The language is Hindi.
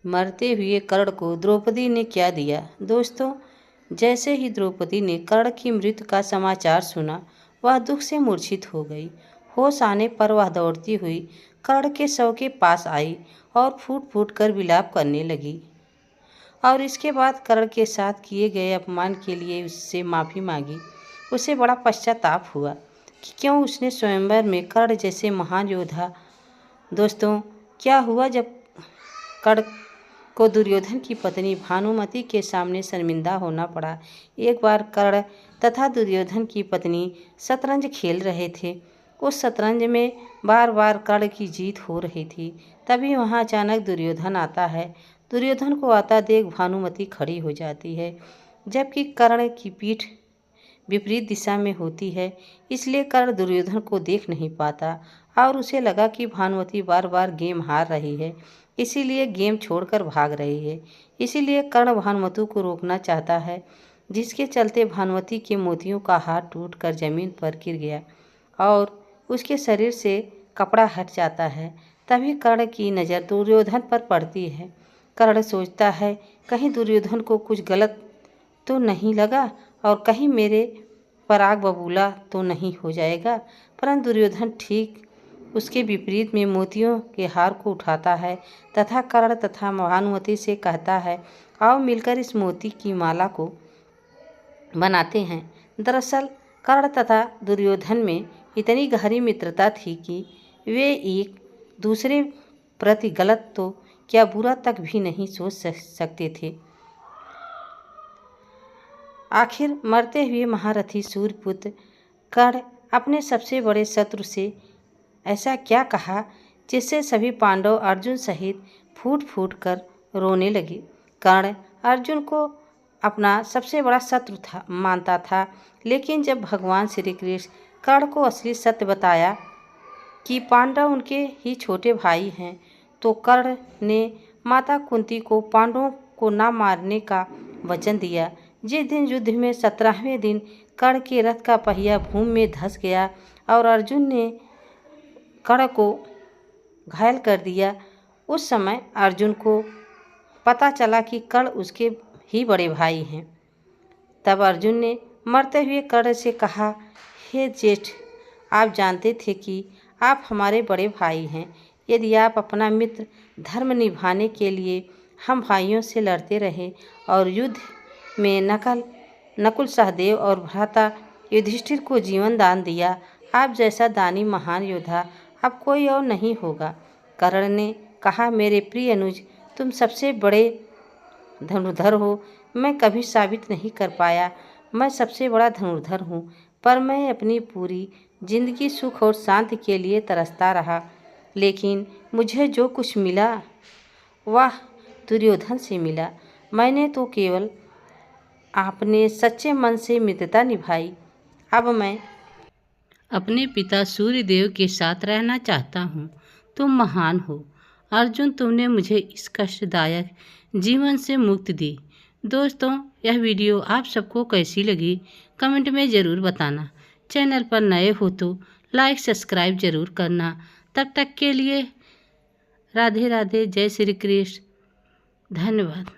मरते हुए कर्ण को द्रौपदी ने क्या दिया। दोस्तों, जैसे ही द्रौपदी ने कर्ण की मृत्यु का समाचार सुना, वह दुख से मूर्छित हो गई। होश आने पर वह दौड़ती हुई कर्ण के शव के पास आई और फूट फूट कर विलाप करने लगी और इसके बाद कर्ण के साथ किए गए अपमान के लिए उससे माफ़ी मांगी। उसे बड़ा पश्चाताप हुआ कि क्यों उसने स्वयंवर में कर्ण जैसे महान योद्धा। दोस्तों, क्या हुआ जब कर्ण को दुर्योधन की पत्नी भानुमति के सामने शर्मिंदा होना पड़ा। एक बार कर्ण तथा दुर्योधन की पत्नी शतरंज खेल रहे थे। उस शतरंज में बार बार कर्ण की जीत हो रही थी। तभी वहां अचानक दुर्योधन आता है। दुर्योधन को आता देख भानुमति खड़ी हो जाती है, जबकि कर्ण की पीठ विपरीत दिशा में होती है, इसलिए कर्ण दुर्योधन को देख नहीं पाता और उसे लगा कि भानुमति बार बार गेम हार रही है, इसीलिए गेम छोड़कर भाग रही है। इसीलिए कर्ण भानुमति को रोकना चाहता है, जिसके चलते भानुमति के मोतियों का हार टूटकर जमीन पर गिर गया और उसके शरीर से कपड़ा हट जाता है। तभी कर्ण की नज़र दुर्योधन पर पड़ती है। कर्ण सोचता है, कहीं दुर्योधन को कुछ गलत तो नहीं लगा और कहीं मेरे पर आग बबूला तो नहीं हो जाएगा। परंतु दुर्योधन ठीक उसके विपरीत में मोतियों के हार को उठाता है तथा कर्ण तथा भानुमति से कहता है, आओ मिलकर इस मोती की माला को बनाते हैं। दरअसल कर्ण तथा दुर्योधन में इतनी गहरी मित्रता थी कि वे एक दूसरे प्रति गलत तो क्या बुरा तक भी नहीं सोच सकते थे। आखिर मरते हुए महारथी सूर्यपुत्र कर्ण अपने सबसे बड़े शत्रु से ऐसा क्या कहा जिससे सभी पांडव अर्जुन सहित फूट फूट कर रोने लगे। कर्ण अर्जुन को अपना सबसे बड़ा शत्रु मानता था, लेकिन जब भगवान श्री कृष्ण कर्ण को असली सत्य बताया कि पांडव उनके ही छोटे भाई हैं, तो कर्ण ने माता कुंती को पांडवों को न मारने का वचन दिया। जिस दिन युद्ध में 17वें दिन कर्ण के रथ का पहिया भूमि में धंस गया और अर्जुन ने कर्ण को घायल कर दिया, उस समय अर्जुन को पता चला कि कर्ण उसके ही बड़े भाई हैं। तब अर्जुन ने मरते हुए कर्ण से कहा, हे जेठ, आप जानते थे कि आप हमारे बड़े भाई हैं। यदि आप अपना मित्र धर्म निभाने के लिए हम भाइयों से लड़ते रहे और युद्ध में नकुल सहदेव और भ्राता युधिष्ठिर को जीवन दान दिया, आप जैसा दानी महान योद्धा अब कोई और नहीं होगा। कर्ण ने कहा, मेरे प्रिय अनुज, तुम सबसे बड़े धनुर्धर हो। मैं कभी साबित नहीं कर पाया मैं सबसे बड़ा धनुर्धर हूँ, पर मैं अपनी पूरी जिंदगी सुख और शांति के लिए तरसता रहा, लेकिन मुझे जो कुछ मिला वह दुर्योधन से मिला। मैंने तो केवल अपने सच्चे मन से मित्रता निभाई। अब मैं अपने पिता सूर्यदेव के साथ रहना चाहता हूँ। तुम महान हो अर्जुन, तुमने मुझे इस कष्टदायक जीवन से मुक्ति दी। दोस्तों, यह वीडियो आप सबको कैसी लगी कमेंट में ज़रूर बताना। चैनल पर नए हो तो लाइक सब्सक्राइब ज़रूर करना। तब तक के लिए राधे राधे, जय श्री कृष्ण, धन्यवाद।